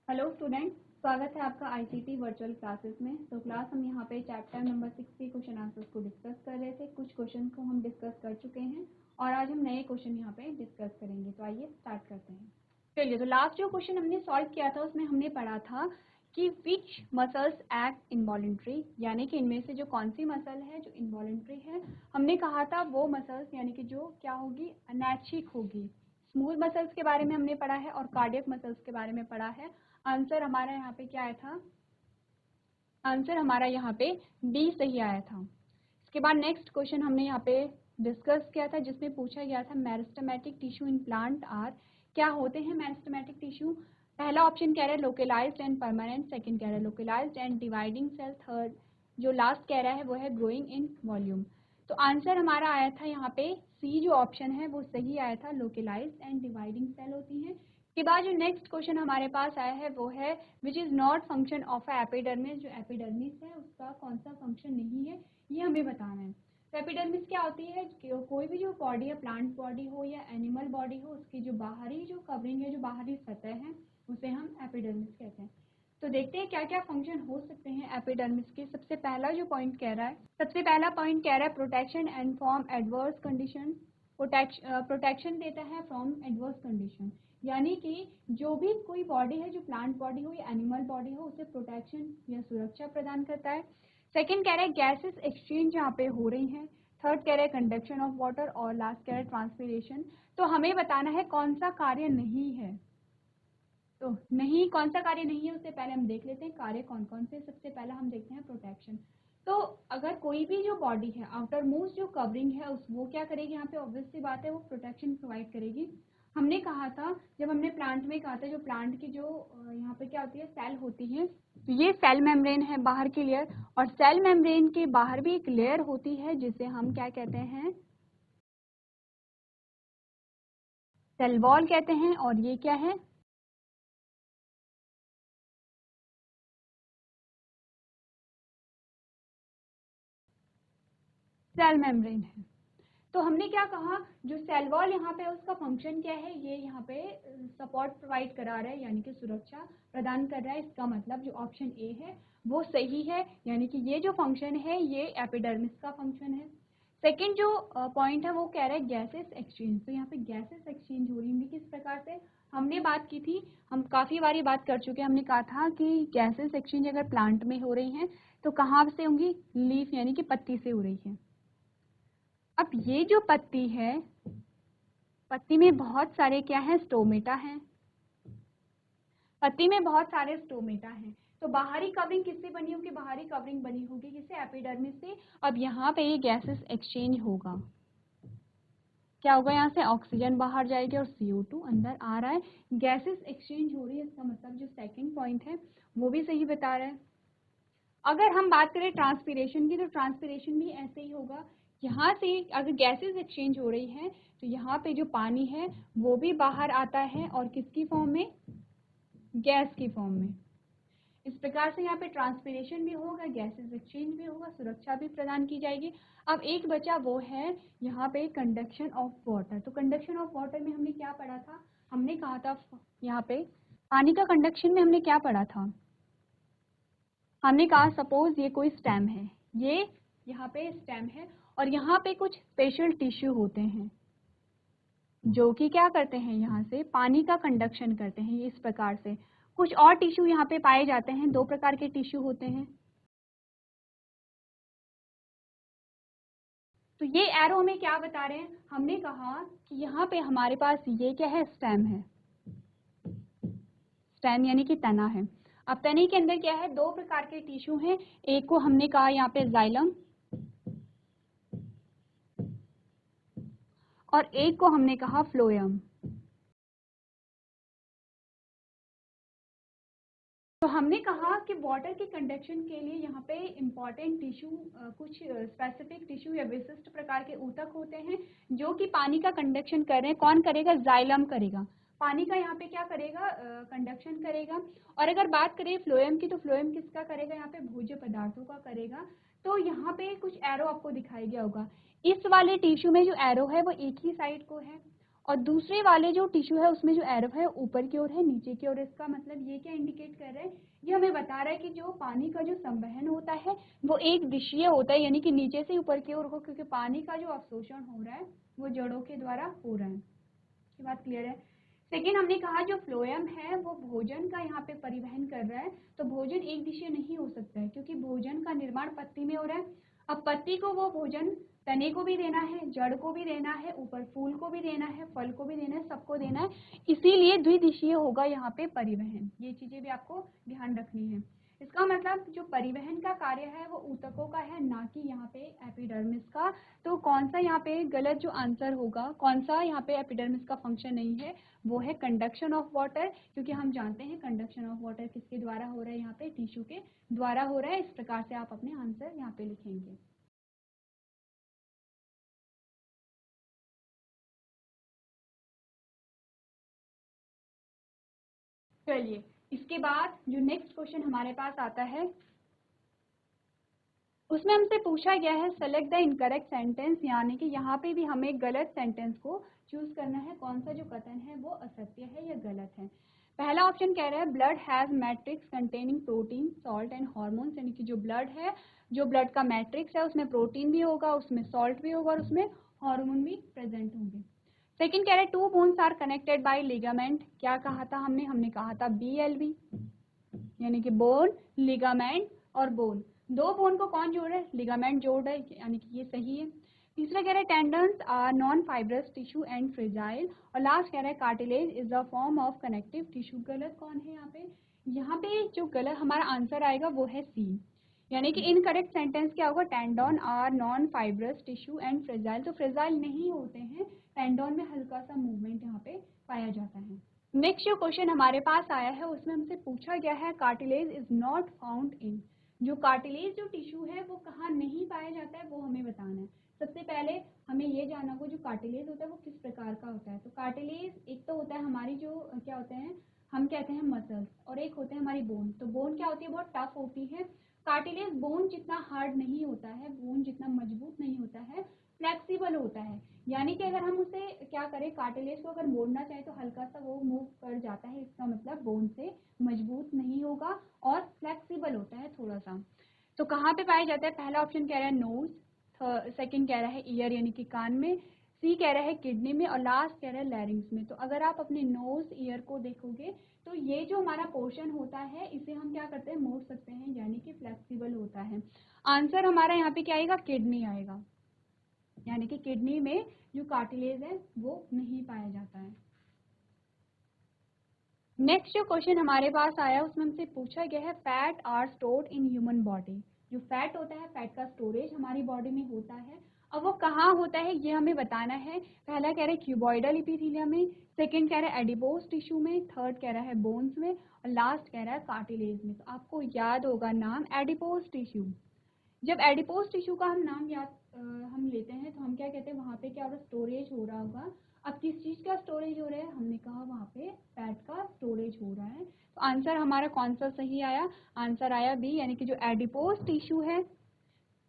Hello student, स्वागत है आपका आईसीटी वर्चुअल क्लासेस में। तो क्लास हम यहाँ पे चैप्टर नंबर 6 के क्वेश्चन आंसर्स को डिस्कस कर रहे थे। कुछ क्वेश्चन को हम डिस्कस कर चुके हैं और आज हम नए क्वेश्चन यहाँ पे डिस्कस करेंगे। तो आइए स्टार्ट करते हैं। चलिए, तो लास्ट जो क्वेश्चन हमने सॉल्व किया था उसमें हमने पढ़ा था कि विच मसल्स एक्ट इनवॉलेंट्री, यानी कि इनमें से जो कौन सी मसल है जो इनवॉलेंट्री है। हमने कहा था वो मसल्स यानी कि जो क्या होगी, अनैच्छिक होगी। स्मूथ मसल्स के बारे में हमने पढ़ा है और कार्डियक मसल्स के बारे में पढ़ा है। आंसर हमारा यहाँ पे क्या आया था? आंसर हमारा यहाँ पे डी सही आया था। इसके बाद नेक्स्ट क्वेश्चन हमने यहाँ पे डिस्कस किया था जिसमें पूछा गया था meristematic tissue in plant are, क्या होते हैं मेरिस्टेमेटिक टिश्यू। पहला ऑप्शन कह रहा है लोकलाइज्ड एंड परमानेंट, सेकंड कह रहा है localised and dividing cell, third जो लास्ट कह रहा है वो है ग्रोइंग इन वॉल्यूम। तो आंसर हमारा आया था यहाँ पे सी, जो ऑप्शन है वो सही आया था, लोकलाइज्ड एंड डिवाइडिंग सेल होती है। के बाद जो नेक्स्ट क्वेश्चन हमारे पास आया है वो है which is not function of epidermis, जो एपिडर्मिस है उसका कौन सा फंक्शन नहीं है ये हमें बताना है। तो एपिडर्मिस क्या होती है? कोई भी जो बॉडी है, प्लांट बॉडी हो या एनिमल बॉडी हो, उसकी जो बाहरी जो कवरिंग है, जो बाहरी सतह है, उसे हम एपिडर्मिस कहते हैं। तो देखते हैं क्या क्या फंक्शन हो सकते हैं एपिडर्मिस के। सबसे पहला जो पॉइंट कह रहा है, सबसे पहला पॉइंट कह रहा है protection and from adverse condition. Protection देता है फ्रॉम एडवर्स कंडीशन, यानी कि जो भी कोई बॉडी है, जो प्लांट बॉडी हो या एनिमल बॉडी हो, उसे प्रोटेक्शन या सुरक्षा प्रदान करता है। सेकंड कह रहा है गैसेस एक्सचेंज यहाँ पे हो रही हैं। थर्ड कह रहा है कंडक्शन ऑफ वाटर और लास्ट कह रहा है ट्रांसपीरेशन। तो हमें बताना है कौन सा कार्य नहीं है। तो नहीं, कौन सा कार्य नहीं है उससे पहले हम देख लेते हैं कार्य कौन कौन से। सबसे पहला हम देखते हैं प्रोटेक्शन। तो अगर कोई भी जो बॉडी है, आउटर मोस्ट जो कवरिंग है उस वो क्या करेगी, यहाँ पे ऑब्वियस सी बात है वो प्रोटेक्शन प्रोवाइड करेगी। हमने कहा था, जब हमने प्लांट में कहा था, जो प्लांट की जो यहाँ पे क्या होती है, सेल होती है, तो ये सेल मेम्ब्रेन है बाहर की लेयर, और सेल मेम्ब्रेन के बाहर भी एक लेयर होती है जिसे हम क्या कहते हैं, सेल वॉल कहते हैं। और ये क्या है, सेल मेम्ब्रेन है। तो हमने क्या कहा, जो सेल वॉल यहाँ पे उसका फंक्शन क्या है, ये यहाँ पे सपोर्ट प्रोवाइड करा रहा है, यानी कि सुरक्षा प्रदान कर रहा है। इसका मतलब जो ऑप्शन ए है वो सही है, यानी कि ये जो फंक्शन है ये एपिडर्मिस का फंक्शन है। सेकंड जो पॉइंट है वो कह रहा है गैसेस एक्सचेंज। तो यहाँ पे गैसेस एक्सचेंज हो रही होंगी किस प्रकार से, हमने बात की थी, हम काफ़ी बारी बात कर चुके हैं। हमने कहा था कि गैसेस एक्सचेंज अगर प्लांट में हो रही हैं तो कहाँ से होंगी, लीफ यानी कि पत्ती से हो रही है। अब ये जो पत्ती है, पत्ती में बहुत सारे क्या है, स्टोमेटा हैं। पत्ती में बहुत सारे स्टोमेटा हैं। तो बाहरी कवरिंग किससे बनी होगी, बाहरी कवरिंग बनी होगी किससे, एपिडर्मिस से। अब यहाँ पे ये गैसेस एक्सचेंज होगा, क्या होगा, यहाँ से ऑक्सीजन बाहर जाएगी और CO2 अंदर आ रहा है, गैसेस एक्सचेंज हो रही है। इसका मतलब जो सेकंड पॉइंट है वो भी सही बता रहा है। अगर हम बात करें ट्रांसपीरेशन की, तो ट्रांसपीरेशन भी ऐसे ही होगा। यहाँ से अगर गैसेस एक्सचेंज हो रही है तो यहाँ पे जो पानी है वो भी बाहर आता है, और किसकी फॉर्म में, गैस की फॉर्म में। इस प्रकार से यहाँ पे ट्रांसपीरेशन भी होगा, गैसेस एक्सचेंज भी होगा, सुरक्षा भी प्रदान की जाएगी। अब एक बचा वो है यहाँ पे कंडक्शन ऑफ वाटर। तो कंडक्शन ऑफ वाटर में हमने क्या पढ़ा था, हमने कहा था यहाँ पे पानी का कंडक्शन में हमने क्या पढ़ा था, हमने कहा सपोज ये कोई स्टेम है, ये यहाँ पे स्टेम है, और यहाँ पे कुछ स्पेशल टिश्यू होते हैं जो कि क्या करते हैं, यहाँ से पानी का कंडक्शन करते हैं। ये इस प्रकार से कुछ और टिश्यू यहाँ पे पाए जाते हैं, दो प्रकार के टिश्यू होते हैं। तो ये एरो हमें क्या बता रहे हैं, हमने कहा कि यहाँ पे हमारे पास ये क्या है, स्टेम है। स्टेम यानी कि तना है। अब तने के अंदर क्या है, दो प्रकार के टिश्यू हैं। एक को हमने कहा यहाँ पे जाइलम, और एक को हमने कहा फ्लोएम। तो हमने कहा कि वाटर के कंडक्शन के लिए यहाँ पे इम्पॉर्टेंट टिश्यू, कुछ स्पेसिफिक टिश्यू या विशिष्ट प्रकार के ऊतक होते हैं जो कि पानी का कंडक्शन कर रहे हैं। कौन करेगा, जाइलम करेगा, पानी का यहाँ पे क्या करेगा, कंडक्शन करेगा। और अगर बात करें फ्लोएम की, तो फ्लोएम किसका करेगा, यहाँ पे भोज्य पदार्थों का करेगा। तो यहाँ पे कुछ एरो आपको दिखाई गया होगा, इस वाले टिश्यू में जो एरो है वो एक ही साइड को है, और दूसरे वाले जो टिश्यू है उसमें जो एरो है ऊपर की ओर है, नीचे की ओर। इसका मतलब ये क्या इंडिकेट कर रहा है? ये हमें बता रहा है कि जो पानी का जो संवहन होता है वो एक दिशीय होता है, यानी कि नीचे से ऊपर की ओर हो, क्योंकि पानी का जो अवशोषण हो रहा है वो जड़ों के द्वारा हो रहा है। ये बात क्लियर है? सेकेंड, हमने कहा जो फ्लोएम है वो भोजन का यहाँ पे परिवहन कर रहा है, तो भोजन एक दिशीय नहीं हो सकता है क्योंकि भोजन का निर्माण पत्ती में हो रहा है। अब पत्ती को वो भोजन तने को भी देना है, जड़ को भी देना है, ऊपर फूल को भी देना है, फल को भी देना है, सबको देना है, इसीलिए द्विदिशीय होगा यहाँ पे परिवहन। ये चीजें भी आपको ध्यान रखनी है। इसका मतलब जो परिवहन का कार्य है वो ऊतकों का है, ना कि यहाँ पे एपिडर्मिस का। तो कौन सा यहाँ पे गलत जो आंसर होगा, कौन सा यहाँ पे एपिडर्मिस का फंक्शन नहीं है, वो है कंडक्शन ऑफ वाटर, क्योंकि हम जानते हैं कंडक्शन ऑफ वाटर किसके द्वारा हो रहा है, यहाँ पे टिश्यू के द्वारा हो रहा है। इस प्रकार से आप अपने आंसर यहाँ पे लिखेंगे। चलिए, इसके बाद जो नेक्स्ट क्वेश्चन हमारे पास आता है उसमें हमसे पूछा गया है सेलेक्ट द इनकरेक्ट सेंटेंस, यानी कि यहाँ पे भी हमें गलत सेंटेंस को चूज करना है, कौन सा जो कथन है वो असत्य है या गलत है। पहला ऑप्शन कह रहा है blood has matrix containing protein salt and hormones, यानी कि जो ब्लड है, जो ब्लड का मैट्रिक्स है उसमें प्रोटीन भी होगा, उसमें सॉल्ट भी होगा और उसमें हार्मोन भी प्रेजेंट होंगे। सेकेंड कह रहे हैं two bones are connected by ligament, क्या कहा था हमने कहा था BLB, यानी कि बोन, लिगामेंट और बोन। दो बोन को कौन जोड़ रहा है? लिगामेंट जोड़ रहा है, यानी कि ये सही है। तीसरा कह रहा है tendons are non fibrous tissue and fragile, और लास्ट कह रहा है cartilage is a form of connective tissue. गलत कौन है यहाँ पे? यहाँ पे जो गलत हमारा आंसर आएगा वो है सी, यानी कि इनकरेक्ट सेंटेंस क्या होगा? Tendon are non fibrous tissue and fragile, तो फ्रेजाइल नहीं होते हैं, टेंडन में हल्का सा मूवमेंट यहाँ पे पाया जाता है। नेक्स्ट जो क्वेश्चन हमारे पास आया है उसमें हमसे पूछा गया है cartilage is not found in, जो कार्टिलेज जो टिश्यू है वो कहाँ नहीं पाया जाता है वो हमें बताना है। सबसे पहले हमें ये जानना होगा जो कार्टिलेज होता है वो किस प्रकार का होता है। तो कार्टिलेज एक तो होता है हमारी जो क्या होते हैं, हम कहते हैं मसल्स, और एक होते हैं हमारी बोन। तो बोन क्या होती है? बहुत टफ होती है। कार्टिलेज बोन जितना हार्ड नहीं होता है, बोन जितना मजबूत नहीं होता है, फ्लेक्सिबल होता है, यानी कि अगर हम उसे क्या करें, कार्टिलेज को अगर मोड़ना चाहे तो हल्का सा वो मूव कर जाता है, इसका मतलब बोन से मजबूत नहीं होगा और फ्लेक्सिबल होता है थोड़ा सा। तो कहाँ पे पाया जाता है? पहला ऑप्शन कह रहा है नोज, सेकंड कह रहा है ईयर यानी कि कान में, सी कह रहा है किडनी में, और लास्ट कह रहा है लैरिंग्स में। तो अगर आप अपने नोज ईयर को देखोगे तो ये जो हमारा पोर्शन होता है इसे हम क्या करते हैं? मोड़ सकते हैं, यानी कि फ्लेक्सिबल होता है। आंसर हमारा यहाँ पे क्या आएगा? किडनी आएगा, यानी कि किडनी में जो कार्टिलेज है वो नहीं पाया जाता है। नेक्स्ट जो क्वेश्चन हमारे पास आया उसमें हमसे पूछा गया है fat are stored in human body, जो फैट होता है, फैट का स्टोरेज हमारी बॉडी में होता है। अब वो कहाँ होता है ये हमें बताना है। पहला कह रहा है क्यूबॉइडल इपिथीलियम में, सेकंड कह रहा है एडिपोज टिश्यू में, थर्ड कह रहा है बोन्स में, और लास्ट कह रहा है कार्टिलेज में। तो आपको याद होगा नाम एडिपोज टिश्यू। जब एडिपोज टिश्यू का हम नाम याद हम लेते हैं तो हम क्या कहते हैं? वहाँ पे क्या हो रहा है? स्टोरेज हो रहा होगा। अब किस चीज़ का स्टोरेज हो रहा है? हमने कहा वहाँ पे फैट का स्टोरेज हो रहा है। तो आंसर हमारा कौन सा सही आया? आंसर आया बी, यानी कि जो एडिपोज टिश्यू है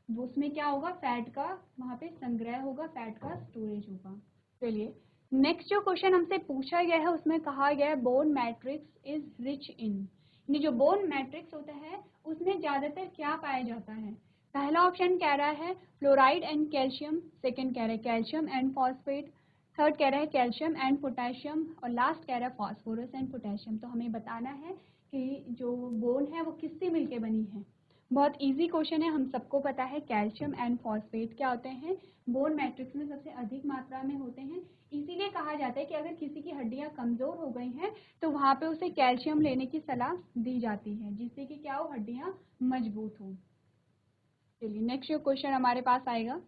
वो उसमें क्या होगा? फैट का वहाँ पे संग्रह होगा, फैट का स्टोरेज होगा। चलिए, नेक्स्ट जो क्वेश्चन हमसे पूछा गया है उसमें कहा गया है bone matrix is rich in, ये जो बोन मैट्रिक्स होता है उसमें ज्यादातर क्या पाया जाता है? पहला ऑप्शन कह रहा है फ्लोराइड एंड कैल्शियम, सेकंड कह रहा है कैल्शियम एंड फॉस्फेट, थर्ड कह रहा है कैल्शियम एंड पोटेशियम, और लास्ट कह रहा है फॉस्फोरस एंड पोटेशियम। तो हमें बताना है कि जो बोन है वो किससे मिलके बनी है। बहुत इजी क्वेश्चन है, हम सबको पता है कैल्शियम एंड फॉस्फेट क्या होते हैं? बोन मैट्रिक्स में सबसे अधिक मात्रा में होते हैं। इसीलिए कहा जाता है कि अगर किसी की हड्डियां कमजोर हो गई हैं तो वहां पे उसे कैल्शियम लेने की सलाह दी जाती है, जिससे कि क्या हो? हड्डियां मजबूत हो। चलिए, नेक्स्ट जो क्वेश्चन हमारे पास आएगा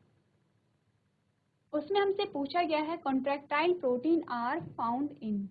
उसमें हमसे पूछा गया है contractile protein are found in,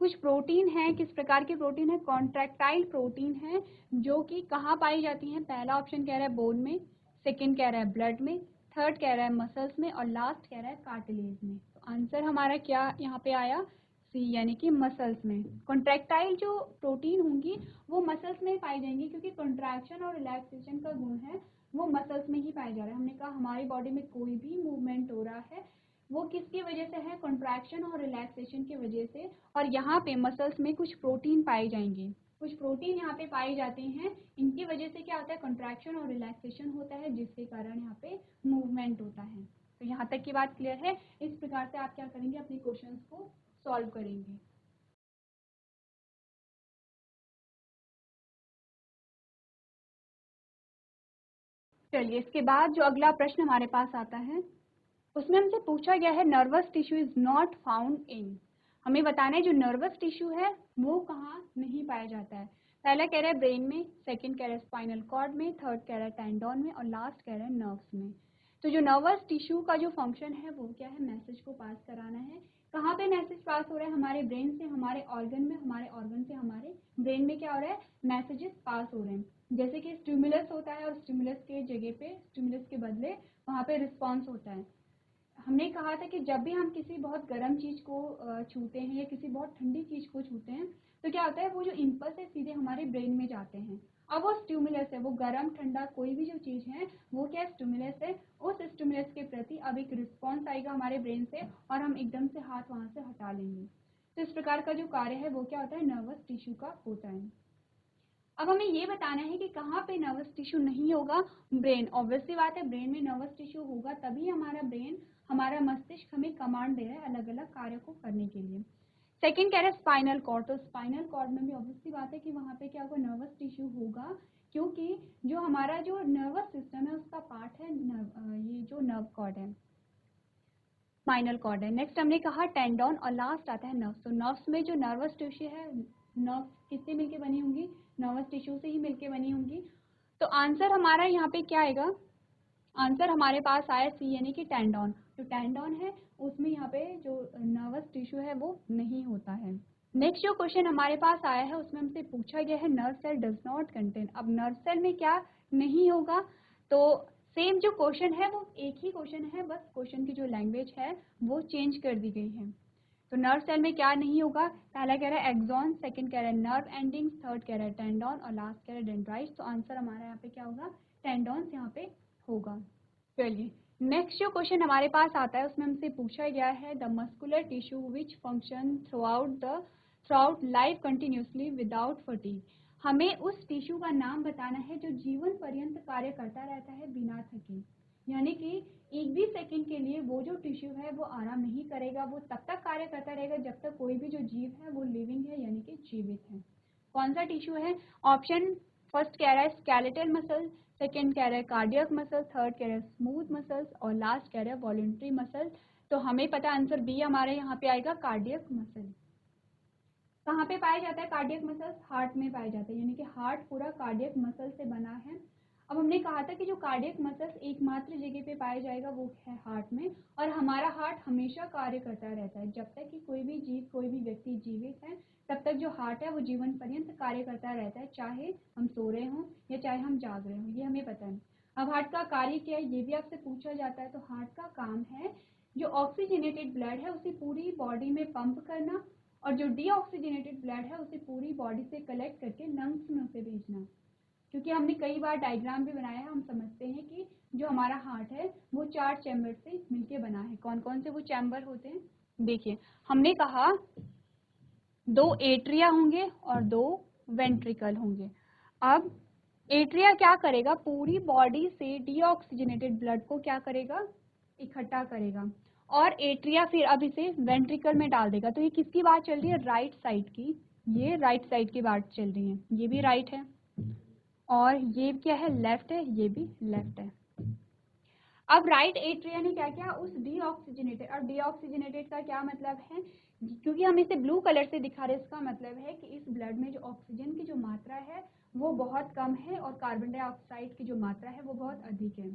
कुछ प्रोटीन है, किस प्रकार की प्रोटीन है? कॉन्ट्रैक्टाइल प्रोटीन है जो कि कहाँ पाई जाती हैं? पहला ऑप्शन कह रहा है बोन में, सेकंड कह रहा है ब्लड में, थर्ड कह रहा है मसल्स में, और लास्ट कह रहा है कार्टिलेज में। तो आंसर हमारा क्या यहाँ पे आया? सी, यानी कि मसल्स में। कॉन्ट्रैक्टाइल जो प्रोटीन होंगी वो मसल्स में ही पाई जाएंगी, क्योंकि कॉन्ट्रैक्शन और रिलैक्सेशन का गुण है वो मसल्स में ही पाया जा रहा है। हमने कहा हमारी बॉडी में कोई भी मूवमेंट हो रहा है वो किसकी वजह से है, कॉन्ट्रैक्शन और रिलैक्सेशन की वजह से। और यहाँ पे मसल्स में कुछ प्रोटीन पाए जाएंगे, कुछ प्रोटीन यहाँ पे पाए जाते हैं, इनकी वजह से क्या होता है, कॉन्ट्रैक्शन और रिलैक्सेशन होता है, जिसके कारण यहाँ पे मूवमेंट होता है। तो यहाँ तक की बात क्लियर है। इस प्रकार से आप क्या करेंगे, अपने क्वेश्चंस को सॉल्व करेंगे। चलिए, इसके बाद जो अगला प्रश्न हमारे पास आता है उसमें हमसे पूछा गया है nervous tissue is not found in. हमें बताना है जो नर्वस टिश्यू है वो कहाँ नहीं पाया जाता है। पहला कह रहा है ब्रेन में, सेकंड कह रहा है स्पाइनल कॉर्ड में, थर्ड कह रहा है टेंडोन में और लास्ट कह रहा है नर्व्स में। तो जो नर्वस टिश्यू का जो फंक्शन है वो क्या है, मैसेज को पास कराना है। कहाँ पे मैसेज पास हो रहा है, हमारे ब्रेन से हमारे ऑर्गन में, हमारे ऑर्गन से हमारे ब्रेन में क्या हो रहा है, मैसेजेस पास हो रहे हैं। जैसे कि स्टिमुलस होता है और स्टिमुलस के जगह पे, स्टिमुलस के बदले वहाँ पे रिस्पॉन्स होता है। हमने कहा था कि जब भी हम किसी बहुत गर्म चीज़ को छूते हैं या किसी बहुत ठंडी चीज़ को छूते हैं तो क्या होता है, वो जो इम्पल्स है सीधे हमारे ब्रेन में जाते हैं। अब वो स्टिमुलस है, वो गर्म ठंडा कोई भी जो चीज़ है वो क्या स्टिमुलस है, उस स्टिमुलस के प्रति अब एक रिस्पॉन्स आएगा हमारे ब्रेन से और हम एकदम से हाथ वहाँ से हटा लेंगे। तो इस प्रकार का जो कार्य है वो क्या होता है, नर्वस टिश्यू का होता है। अब हमें ये बताना है कि कहाँ पे नर्वस टिश्यू नहीं होगा, ब्रेन। ऑब्वियसली बात है, ब्रेन में नर्वस टिश्यू होगा तभी हमारा ब्रेन, हमारा मस्तिष्क हमें कमांड दे रहा है अलग अलग कार्यों को करने के लिए। सेकंड कह रहा है स्पाइनल कॉर्ड, तो स्पाइनल कॉर्ड में भी ऑब्वियसली बात है कि वहाँ पे क्या होगा, नर्वस टिश्यू होगा, क्योंकि जो हमारा जो नर्वस सिस्टम है उसका पार्ट है ये जो नर्व कॉर्ड है, स्पाइनल कॉर्ड है। नेक्स्ट हमने कहा टेंडोन और लास्ट आता है नर्व्स। तो नर्व्स में जो नर्वस टिश्यू है, नर्व्स किससे मिलके बनी होंगी, नर्वस टिश्यू से ही मिलके बनी होंगी। तो आंसर हमारा यहाँ पे क्या आएगा, आंसर हमारे पास आया सी, यानी कि टेंडोन। जो टेंडोन है उसमें यहाँ पे जो नर्वस टिश्यू है वो नहीं होता है। नेक्स्ट जो क्वेश्चन हमारे पास आया है उसमें हमसे पूछा गया है nerve cell does not contain. अब नर्व सेल में क्या नहीं होगा, तो सेम जो क्वेश्चन है वो एक ही क्वेश्चन है, बस क्वेश्चन की जो लैंग्वेज है वो चेंज कर दी गई है। तो नर्व सेल में क्या नहीं होगा, पहला कह रहा है एक्सॉन, सेकंड कह रहा है नर्व एंडिंग्स, थर्ड कह रहा है टेंडोन और लास्ट कह रहा है डेंड्राइट्स। तो आंसर हमारा यहाँ पे क्या होगा, टेंडोन्स यहाँ पे होगा। चलिए, नेक्स्ट जो क्वेश्चन हमारे पास आता है उसमें हमसे पूछा गया है the muscular tissue which function through out life continuously without fatigue. हमें उस टिश्यू का नाम बताना है जो जीवन पर्यंत कार्य करता रहता है बिना थके, यानी कि एक भी सेकंड के लिए वो जो टिश्यू है वो आराम नहीं करेगा, वो तब तक कार्य करता रहेगा जब तक कोई भी जो जीव है वो लिविंग है, यानी कि जीवित है। कौन सा टिश्यू है, ऑप्शन फर्स्ट कह रहा है स्केलेटल मसल, सेकेंड कह रहा है कार्डियक मसल, थर्ड कह रहा है स्मूथ मसल्स और लास्ट कह रहा है वॉलंटरी मसल। तो हमें पता आंसर बी हमारे यहाँ पे आएगा, कार्डियक मसल। कहाँ पे पाया जाता है कार्डियक मसल्स, हार्ट में पाया जाता है, यानी कि हार्ट पूरा कार्डियक मसल से बना है। अब हमने कहा था कि जो कार्डियक मसल्स एकमात्र जगह पे पाया जाएगा वो है हार्ट में, और हमारा हार्ट हमेशा कार्य करता रहता है, जब तक कि कोई भी जीव, कोई भी व्यक्ति जीवित है तब तक जो हार्ट है वो जीवन पर्यंत कार्य करता रहता है, चाहे हम सो रहे हों या चाहे हम जाग रहे हों, ये हमें पता है। अब हार्ट का कार्य क्या है ये भी आपसे पूछा जाता है। तो हार्ट का काम है जो ऑक्सीजनेटेड ब्लड है उसे पूरी बॉडी में पंप करना, और जो डीऑक्सीजनेटेड ब्लड है उसे पूरी बॉडी से कलेक्ट करके लंग्स में उसे भेजना। क्योंकि हमने कई बार डायग्राम भी बनाया है, हम समझते हैं कि जो हमारा हार्ट है वो 4 चैम्बर से मिलके बना है। कौन कौन से वो चैम्बर होते हैं, देखिए हमने कहा 2 एट्रिया होंगे और 2 वेंट्रिकल होंगे। अब एट्रिया क्या करेगा, पूरी बॉडी से डीऑक्सीजनेटेड ब्लड को क्या करेगा, इकट्ठा करेगा, और एट्रिया फिर अब इसे वेंट्रिकल में डाल देगा। तो ये किसकी बात चल रही है, राइट साइड की, ये राइट साइड की बात चल रही है, ये भी राइट है और ये क्या है, लेफ्ट है, ये भी लेफ्ट है। अब राइट एट्रिया ने क्या किया, उस डीऑक्सीजनेटेड, और डीऑक्सीजनेटेड का क्या मतलब है, क्योंकि हम इसे ब्लू कलर से दिखा रहे हैं, इसका मतलब है कि इस ब्लड में जो ऑक्सीजन की जो मात्रा है वो बहुत कम है और कार्बन डाइऑक्साइड की जो मात्रा है वो बहुत अधिक है।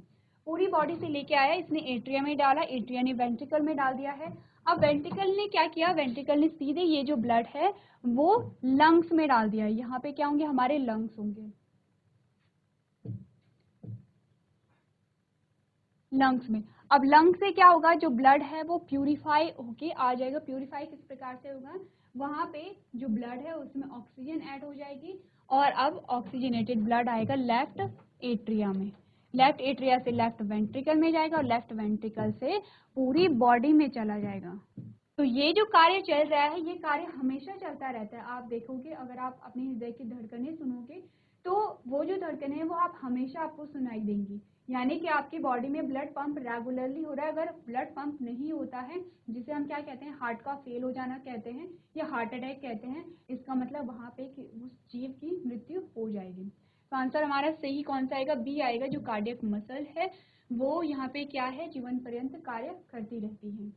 पूरी बॉडी से लेके आया, इसने एट्रिया में डाला, एट्रिया ने वेंट्रिकल में डाल दिया है। अब वेंट्रिकल ने क्या किया, वेंट्रिकल ने सीधे ये जो ब्लड है वो लंग्स में डाल दिया है। यहाँ पे क्या होंगे, हमारे लंग्स होंगे, लंग्स में। अब लंग से क्या होगा, जो ब्लड है वो प्यूरिफाई होके आ जाएगा। प्यूरिफाई किस प्रकार से होगा, वहां पे जो ब्लड है उसमें ऑक्सीजन ऐड हो जाएगी और अब ऑक्सीजनेटेड ब्लड आएगा लेफ्ट एट्रिया में। लेफ्ट एट्रिया से लेफ्ट वेंट्रिकल में जाएगा और लेफ्ट वेंट्रिकल से पूरी बॉडी में चला जाएगा। तो ये जो कार्य चल रहा है ये कार्य हमेशा चलता रहता है। आप देखोगे अगर आप अपने हृदय की धड़कनें सुनोगे तो वो जो धड़कनें हैं वो आप हमेशा आपको सुनाई देंगी, यानी कि आपकी बॉडी में ब्लड पंप रेगुलरली हो रहा है। अगर ब्लड पंप नहीं होता है, जिसे हम क्या कहते हैं, हार्ट का फेल हो जाना कहते हैं या हार्ट अटैक कहते हैं, इसका मतलब वहाँ पे उस जीव की मृत्यु हो जाएगी। तो आंसर हमारा सही कौन सा आएगा, बी आएगा। जो कार्डियक मसल है वो यहाँ पे क्या है, जीवन पर्यंत कार्य करती रहती है।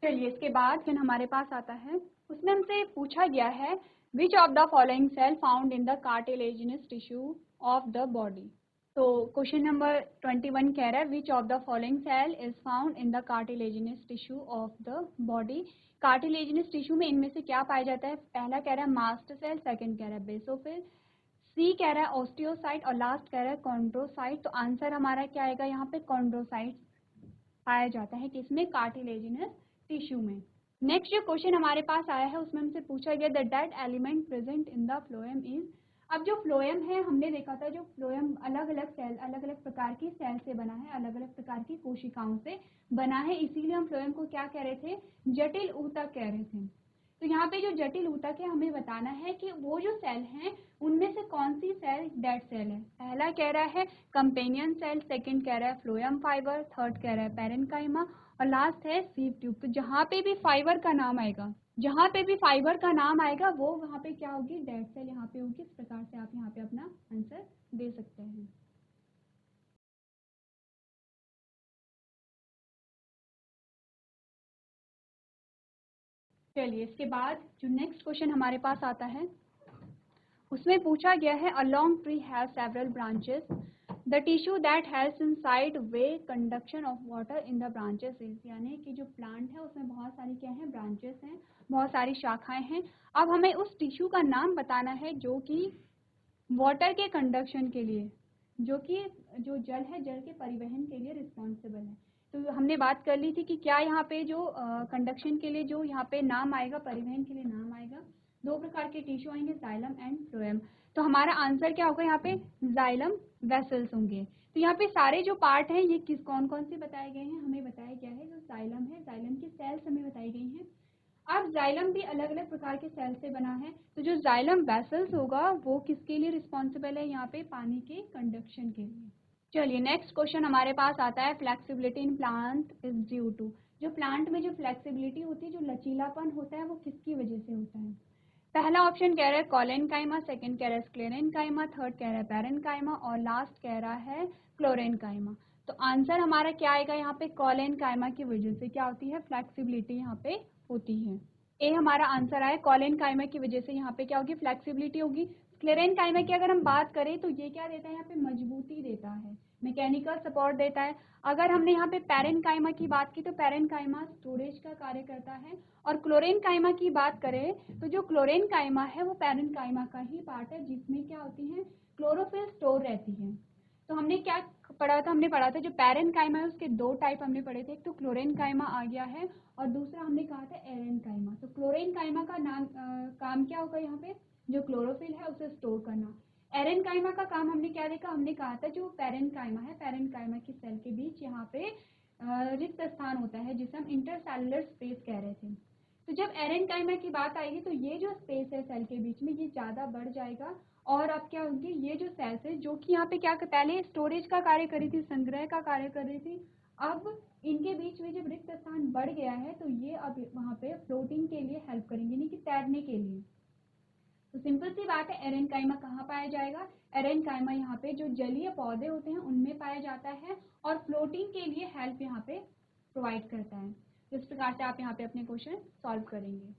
चलिए इसके बाद फिर हमारे पास आता है, उसमें हमसे पूछा गया है which of the following cell found in the cartilaginous tissue of the body. तो क्वेश्चन नंबर 21 कह रहा है which of the following cell is found in the cartilaginous tissue of the body. Cartilaginous tissue में इनमें से क्या पाया जाता है, पहला कह रहा है मास्ट सेल, सेकंड कह रहा है बेसोफिल, सी कह रहा है ऑस्टियोसाइट और लास्ट कह रहा है कॉन्ड्रोसाइट। तो आंसर हमारा क्या आएगा, यहाँ पे कॉन्ड्रोसाइट पाया जाता है किसमें, कार्टिलेजिनस टिश्यू में। नेक्स्ट जो क्वेश्चन हमारे पास आया है उसमें हमसे पूछा गया the dead element present in the phloem is. अब जो फ्लोएम है हमने देखा था, जो फ्लोएम अलग अलग सेल, अलग अलग प्रकार की सेल से बना है, अलग अलग प्रकार की कोशिकाओं से बना है, इसीलिए हम फ्लोएम को क्या कह रहे थे, जटिल ऊतक कह रहे थे। तो यहाँ पे जो जटिल ऊतक है हमें बताना है कि वो जो सेल हैं उनमें से कौन सी सेल डेड सेल है। पहला कह रहा है कंपेनियन सेल, सेकंड कह रहा है फ्लोएम फाइबर, थर्ड कह रहा है पेरेन्काइमा और लास्ट है सीव ट्यूब। तो जहाँ पे भी फाइबर का नाम आएगा, जहाँ पे भी फाइबर का नाम आएगा वो वहाँ पे क्या होगी, डेड सेल यहाँ पे होगी। इस प्रकार से आप यहाँ पे अपना आंसर दे सकते हैं। चलिए इसके बाद जो नेक्स्ट क्वेश्चन हमारे पास आता है उसमें पूछा गया है a long tree has several branches, the tissue that has inside way conduction of water in the branches is. यानी कि जो प्लांट है उसमें बहुत सारी क्या है, ब्रांचेस हैं, बहुत सारी शाखाएं हैं। अब हमें उस टिश्यू का नाम बताना है जो कि वाटर के कंडक्शन के लिए, जो कि जो जल है, जल के परिवहन के लिए रिस्पॉन्सिबल है। तो हमने बात कर ली थी कि क्या यहाँ पे जो कंडक्शन के लिए जो यहाँ पे नाम आएगा, परिवहन के लिए नाम आएगा, दो प्रकार के टिश्यू आएंगे, जाइलम एंड फ्लोएम। तो हमारा आंसर क्या होगा, यहाँ पे जाइलम वेसल्स होंगे। तो यहाँ पे सारे जो पार्ट हैं ये किस कौन कौन से बताए गए हैं, हमें बताया गया है जो जाइलम है, जाइलम की सेल्स हमें बताई गई हैं। अब जाइलम भी अलग अलग प्रकार के सेल से बना है। तो जो जाइलम वेसल्स होगा वो किसके लिए रिस्पॉन्सिबल है, यहाँ पे पानी के कंडक्शन के लिए। चलिए नेक्स्ट क्वेश्चन हमारे पास आता है flexibility in plant is due to. जो प्लांट में जो फ्लेक्सिबिलिटी होती है, जो लचीलापन होता है, वो किसकी वजह से होता है। पहला ऑप्शन कह रहा है कॉलेनकाइमा, सेकंड कह रहा है स्क्लेरेनकाइमा, थर्ड कह रहा है पेरेन्काइमा और लास्ट कह रहा है क्लोरेनकाइमा। तो आंसर हमारा क्या आएगा, यहाँ पे कॉलेनकाइमा की वजह से क्या होती है, फ्लेक्सिबिलिटी यहाँ पे होती है। ए हमारा आंसर आया, कॉलेनकाइमा की वजह से यहाँ पे क्या होगी, फ्लेक्सिबिलिटी होगी। स्क्लेरेनकाइमा की अगर हम बात करें तो ये क्या देता है, यहाँ पे मजबूती देता है, मैकेनिकल सपोर्ट देता है। अगर हमने यहाँ पे पेरेन्काइमा की बात की तो पेरेन्काइमा स्टोरेज का कार्य करता है। और क्लोरेनकाइमा की बात करें तो जो क्लोरेनकाइमा है वो पेरेन्काइमा का ही पार्ट है, जिसमें क्या होती है, क्लोरोफिल स्टोर रहती है। तो हमने क्या पढ़ा था, हमने पढ़ा था जो पेरेन्काइमा है उसके दो टाइप हमने पढ़े थे, एक तो क्लोरेनकाइमा आ गया है और दूसरा हमने कहा था एरेनकाइमा। तो क्लोरेनकाइमा का नाम काम क्या होगा, यहाँ पे जो क्लोरोफिल है उसे स्टोर करना। एरेनकाइमा का काम हमने क्या देखा, हमने कहा था जो पेरेन्काइमा है, पेरेन्काइमा की सेल के बीच यहाँ पे रिक्त स्थान होता है जिसे हम इंटरसेलुलर स्पेस कह रहे थे। तो जब एरेनकाइमा की बात आएगी तो ये जो स्पेस है सेल के बीच में ये ज़्यादा बढ़ जाएगा और अब क्या होंगे, ये जो सेल्स है जो कि यहाँ पे क्या पहले स्टोरेज का कार्य कर रही थी, संग्रह का कार्य कर रही थी, अब इनके बीच में जब रिक्त स्थान बढ़ गया है तो ये अब वहाँ पे फ्लोटिंग के लिए हेल्प करेंगे, यानी कि तैरने के लिए। तो सिंपल सी बात है, एरेनकाइमा कहाँ पाया जाएगा, एरेनकाइमा यहाँ पे जो जलीय पौधे होते हैं उनमें पाया जाता है और फ्लोटिंग के लिए हेल्प यहाँ पे प्रोवाइड करता है। तो इस प्रकार से आप यहाँ पे अपने क्वेश्चन सॉल्व करेंगे।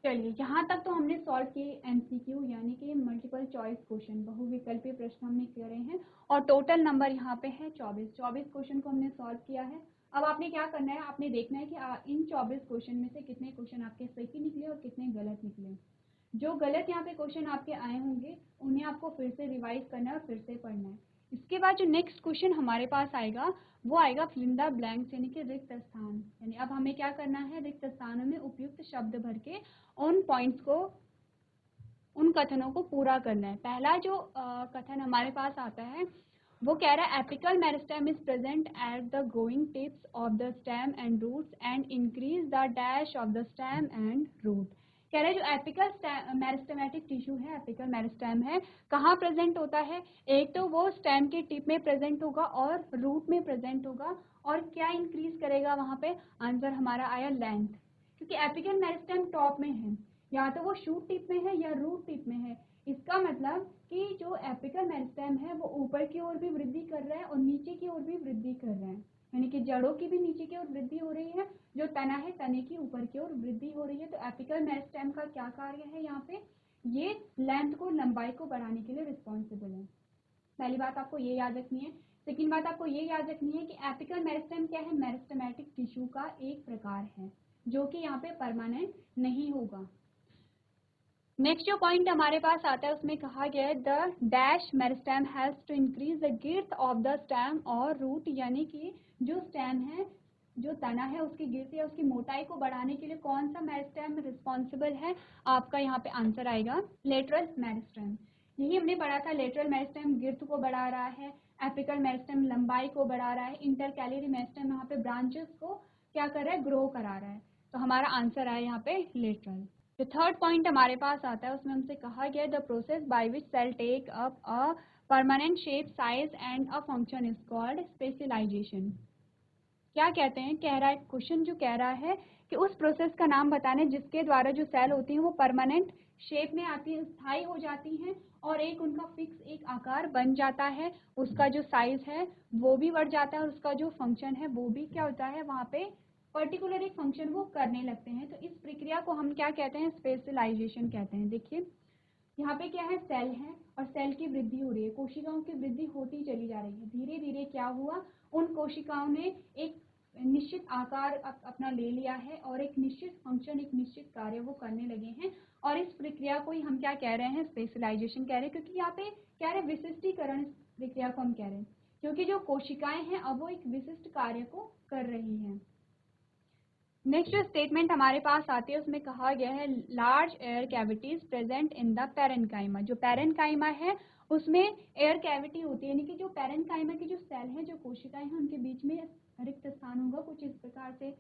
चलिए यहाँ तक तो हमने सॉल्व किए एमसीक्यू, यानी कि मल्टीपल चॉइस क्वेश्चन, बहुविकल्पीय प्रश्न हमने करे हैं और टोटल नंबर यहाँ पे है 24 क्वेश्चन को हमने सॉल्व किया है। अब आपने क्या करना है, आपने देखना है कि इन 24 क्वेश्चन में से कितने क्वेश्चन आपके सही निकले और कितने गलत निकले। जो गलत यहाँ पे क्वेश्चन आपके आए होंगे उन्हें आपको फिर से रिवाइज करना है और फिर से पढ़ना है। इसके बाद जो नेक्स्ट क्वेश्चन हमारे पास आएगा वो आएगा फिल इन द ब्लैंक्स, यानी कि रिक्त स्थान। यानी अब हमें क्या करना है, रिक्त स्थानों में उपयुक्त शब्द भर के उन पॉइंट्स को, उन कथनों को पूरा करना है। पहला जो कथन हमारे पास आता है वो कह रहा है apical meristem is present at the growing tips of the stem and roots and increase the dash of the stem and root. कह रहे हैं जो एपिकल मेरिस्टेमेटिक टिश्यू है, एपिकल मेरिस्टेम है, कहाँ प्रेजेंट होता है, एक तो वो स्टेम के टिप में प्रेजेंट होगा और रूट में प्रेजेंट होगा। और क्या इंक्रीज करेगा वहाँ पे, आंसर हमारा आया लेंथ, क्योंकि एपिकल मेरिस्टेम टॉप में है, या तो वो शूट टिप में है या रूट टिप में है। इसका मतलब कि जो एपिकल मेरिस्टेम है वो ऊपर की ओर भी वृद्धि कर रहा है और नीचे की ओर भी वृद्धि कर रहा है, यानी कि जड़ों की भी नीचे की ओर वृद्धि हो रही है, जो तना है तने की ऊपर की ओर वृद्धि हो रही है। तो एपिकल मेरिस्टेम का क्या कार्य है यहाँ पे, ये लेंथ को, लंबाई को बढ़ाने के लिए रिस्पॉन्सिबल है। पहली बात आपको ये याद रखनी है। सेकेंड बात आपको ये याद रखनी है कि एपिकल मेरिस्टेम क्या है, मेरिस्टेमेटिक टिश्यू का एक प्रकार है जो कि यहाँ पे परमानेंट नहीं होगा। नेक्स्ट जो पॉइंट हमारे पास आता है उसमें कहा गया है the dash meristem helps to increase the girth of the stem और रूट, यानी कि जो स्टेम है, जो तना है, उसकी गिर्थ या उसकी मोटाई को बढ़ाने के लिए कौन सा मेरिस्टेम रिस्पॉन्सिबल है, आपका यहाँ पे आंसर आएगा लेटरल मेरिस्टेम। यही हमने पढ़ा था, लेटरल मेरिस्टेम गिर्थ को बढ़ा रहा है, एपिकल मेरिस्टेम लंबाई को बढ़ा रहा है, इंटरकैलरी मेरिस्टेम यहाँ पे ब्रांचेस को क्या कर रहा है, ग्रो करा रहा है। तो हमारा आंसर आया यहाँ पे लेटरल। जो थर्ड पॉइंट हमारे पास आता है उसमें हमसे कहा गया the process by which cell take up a permanent shape, size and a function is called specialisation. क्या कहते हैं, कह रहा है क्वेश्चन जो कह रहा है कि उस प्रोसेस का नाम बताने जिसके द्वारा जो सेल होती हैं वो परमानेंट शेप में आती है, स्थायी हो जाती हैं और एक उनका फिक्स एक आकार बन जाता है, उसका जो साइज है वो भी बढ़ जाता है और उसका जो फंक्शन है वो भी क्या होता है, वहाँ पे पर्टिकुलर एक फंक्शन वो करने लगते हैं। तो इस प्रक्रिया को हम क्या कहते हैं, स्पेशलाइजेशन कहते हैं। देखिए यहाँ पे क्या है, सेल है और सेल की वृद्धि हो रही है, कोशिकाओं की वृद्धि होती चली जा रही है। धीरे धीरे क्या हुआ, उन कोशिकाओं ने एक निश्चित आकार अपना ले लिया है और एक निश्चित फंक्शन, एक निश्चित कार्य वो करने लगे हैं। और इस प्रक्रिया को ही हम क्या कह रहे हैं, स्पेशलाइजेशन कह रहे हैं, क्योंकि यहाँ पे क्या है, विशिष्टीकरण प्रक्रिया को हम कह रहे हैं, क्योंकि जो कोशिकाएं हैं अब वो एक विशिष्ट कार्य को कर रही हैं। नेक्स्ट जो स्टेटमेंट हमारे पास आती है उसमें कहा गया है large air cavities present in the parenchyma. जो पैरेन्काइमा है उसमें एयर कैविटी होती है, यानी कि जो पैरेन्काइमा की जो सेल है, जो कोशिकाएं हैं, उनके बीच में रिक्त स्थान होगा कुछ इस प्रकार से।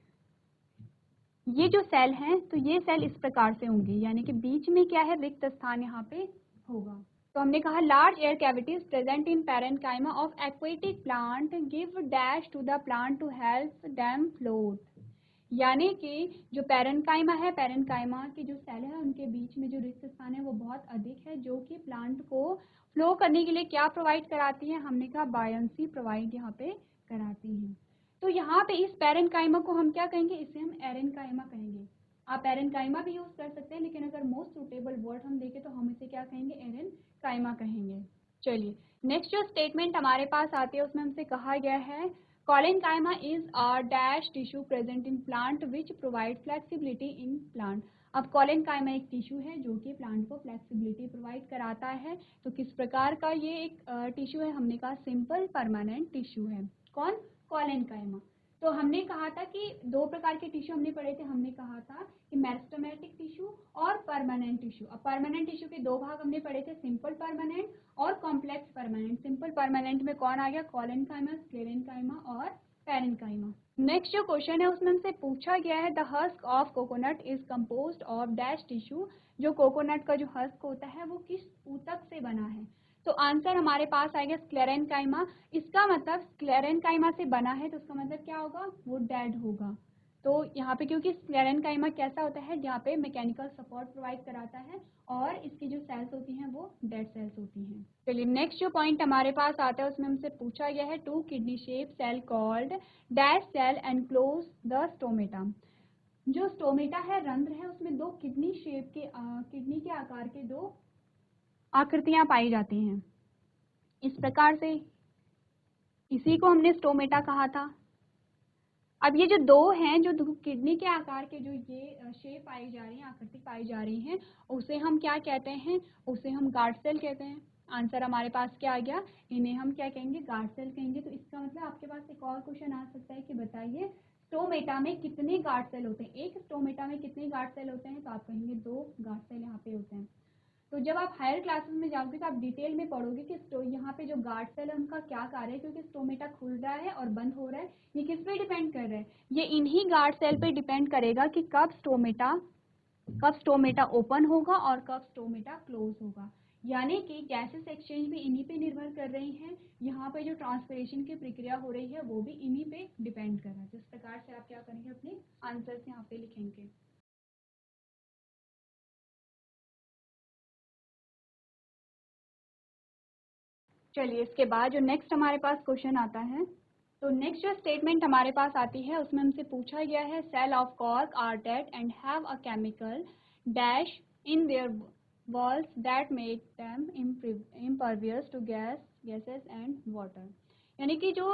ये जो सेल हैं तो ये सेल इस प्रकार से होंगी, यानी कि बीच में क्या है, रिक्त स्थान यहाँ पे होगा। तो हमने कहा large air cavities present in parenchyma of aquatic plant give dash to the plant to help them float. यानी कि जो पैरेन्काइमा है, पैरेन्काइमा की जो सेल है उनके बीच में जो रिक्त स्थान है वो बहुत अधिक है, जो कि प्लांट को फ्लो करने के लिए क्या प्रोवाइड कराती है, हमने कहा बायंसी प्रोवाइड यहाँ पे कराती है। तो यहाँ पे इस पैरेन्काइमा को हम क्या कहेंगे, इसे हम एरेन्काइमा कहेंगे। आप पैरेन्काइमा भी यूज कर सकते हैं, लेकिन अगर मोस्ट सुटेबल वर्ड हम देखें तो हम इसे क्या कहेंगे, एरेन्काइमा कहेंगे। चलिए नेक्स्ट जो स्टेटमेंट हमारे पास आती है उसमें हमसे कहा गया है Collenchyma is a dash tissue present in plant which provide flexibility in plant। अब कोलेनकाइमा एक टिश्यू है जो कि प्लांट को फ्लेक्सिबिलिटी प्रोवाइड कराता है। तो किस प्रकार का ये एक टिश्यू है, हमने कहा सिंपल परमानेंट टिश्यू है। कौन, कोलेनकाइमा। तो हमने कहा था कि दो प्रकार के टिश्यू हमने पढ़े थे, हमने कहा था कि मेरिस्टेमेटिक टिश्यू और परमानेंट टिश्यू। अब परमानेंट टिश्यू के दो भाग हमने पढ़े थे, सिंपल परमानेंट और कॉम्प्लेक्स परमानेंट। सिंपल परमानेंट में कौन आ गया, कोलेनकाइमा, स्क्लेरेनकाइमा और पैरेन्काइमा। नेक्स्ट जो क्वेश्चन है उसमें हमसे पूछा गया है the husk of coconut is composed of dash tissue. जो कोकोनट का जो हस्क होता है वो किस ऊतक से बना है। तो आंसर हमारे पास आएगा स्क्लेरेनकाइमा। इसका मतलब स्क्लेरेनकाइमा से बना है तो उसका मतलब क्या होगा, वो डेड होगा। तो यहाँ पे क्योंकि स्क्लेरेनकाइमा कैसा होता है, यहाँ पे मैकेनिकल सपोर्ट प्रोवाइड कराता है और इसकी जो सेल्स होती हैं वो डेड सेल्स होती हैं। चलिए नेक्स्ट जो पॉइंट हमारे पास आता है उसमें हमसे पूछा गया है two kidney shape cell called dash cell enclose the stomata. जो स्टोमेटा है, रंध्र है, उसमें दो किडनी शेप के किडनी के आकार के दो आकृतियां पाई जाती हैं इस प्रकार से, इसी को हमने स्टोमेटा कहा था। अब ये जो दो हैं, जो किडनी के आकार के जो ये शेप पाई जा रही हैं, आकृति पाई जा रही हैं, उसे हम क्या कहते हैं? उसे हम गार्ड सेल कहते हैं। आंसर हमारे पास क्या आ गया? इन्हें हम क्या कहेंगे? गार्ड सेल कहेंगे। तो इसका मतलब आपके पास एक और क्वेश्चन आ सकता है कि बताइए स्टोमेटा में कितने गार्ड सेल होते हैं? एक स्टोमेटा में कितने गार्ड सेल होते हैं? तो आप कहेंगे 2 गार्ड सेल यहाँ पे होते हैं। तो जब आप हायर क्लासेस में जाओगे तो आप डिटेल में पढ़ोगे कि यहाँ पे जो गार्ड सेल है उनका क्या कार्य है, क्योंकि स्टोमेटा खुल रहा है और बंद हो रहा है, ये किस पे डिपेंड कर रहा है? ये इन्हीं गार्ड सेल पे डिपेंड करेगा कि कब स्टोमेटा ओपन होगा और कब स्टोमेटा क्लोज होगा। यानी कि गैसेस एक्सचेंज भी इन्हीं पे निर्भर कर रही हैं। यहाँ पे जो ट्रांसपिरेशन की प्रक्रिया हो रही है वो भी इन्हीं पे डिपेंड कर रहा है। जिस प्रकार से आप क्या करेंगे, अपने आंसर्स यहाँ पे लिखेंगे। चलिए, इसके बाद जो नेक्स्ट हमारे पास क्वेश्चन आता है, तो नेक्स्ट जो स्टेटमेंट हमारे पास आती है उसमें हमसे पूछा गया है cell of cork are dead and have a chemical dash in their walls that make them impervious to gases and water। यानी कि जो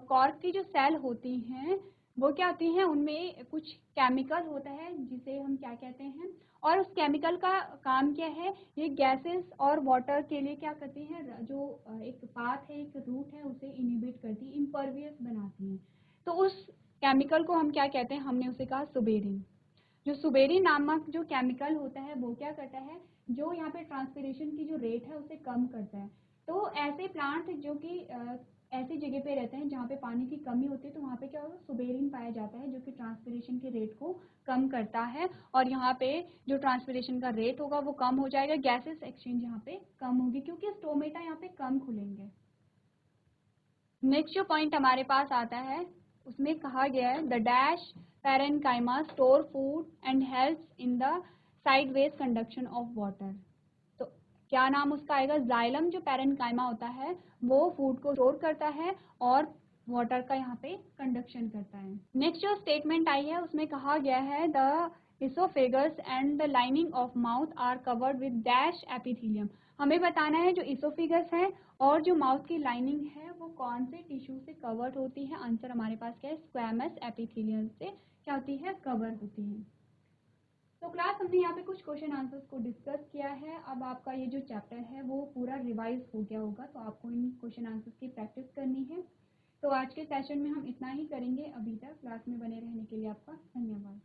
कॉर्क की जो सेल होती हैं वो क्या होती हैं, उनमें कुछ केमिकल होता है जिसे हम क्या कहते हैं, और उस केमिकल का काम क्या है? ये गैसेस और वाटर के लिए क्या करती है, जो एक पाथ है, एक रूट है, उसे इनहिबिट करती है, इम्परवियस बनाती है। तो उस केमिकल को हम क्या कहते हैं? हमने उसे कहा सुबेरिन। जो सुबेरिन नामक जो केमिकल होता है वो क्या करता है, जो यहाँ पे ट्रांसपिरेशन की जो रेट है उसे कम करता है। तो ऐसे प्लांट जो कि ऐसी जगह पे रहते हैं जहाँ पे पानी की कमी होती है, तो वहाँ पे क्या होगा, सुबेरिन पाया जाता है जो कि ट्रांसपिरेशन के रेट को कम करता है, और यहाँ पे जो ट्रांसपिरेशन का रेट होगा वो कम हो जाएगा, गैसेस एक्सचेंज यहाँ पे कम होगी, क्योंकि स्टोमेटा यहाँ पे कम खुलेंगे। नेक्स्ट जो पॉइंट हमारे पास आता है उसमें कहा गया है the dash parenchyma store food and helps in the sideways conduction of water. तो क्या नाम उसका आएगा? जाइलम जो पैरेन्काइमा होता है वो फूड को स्टोर करता है और वाटर का यहाँ पे कंडक्शन करता है। नेक्स्ट जो स्टेटमेंट आई है उसमें कहा गया है the oesophagus and the lining of mouth are covered with dash epithelium. हमें बताना है जो इसोफेगस है और जो माउथ की लाइनिंग है वो कौन से टिश्यू से कवर्ड होती है? आंसर हमारे पास क्या है? स्क्वैमस एपिथेलियम से क्या होती है? कवर होती है। तो क्लास, हमने यहाँ पे कुछ क्वेश्चन आंसर्स को डिस्कस किया है। अब आपका ये जो चैप्टर है वो पूरा रिवाइज हो गया होगा, तो आपको इन क्वेश्चन आंसर्स की प्रैक्टिस करनी है। तो आज के सेशन में हम इतना ही करेंगे। अभी तक क्लास में बने रहने के लिए आपका धन्यवाद।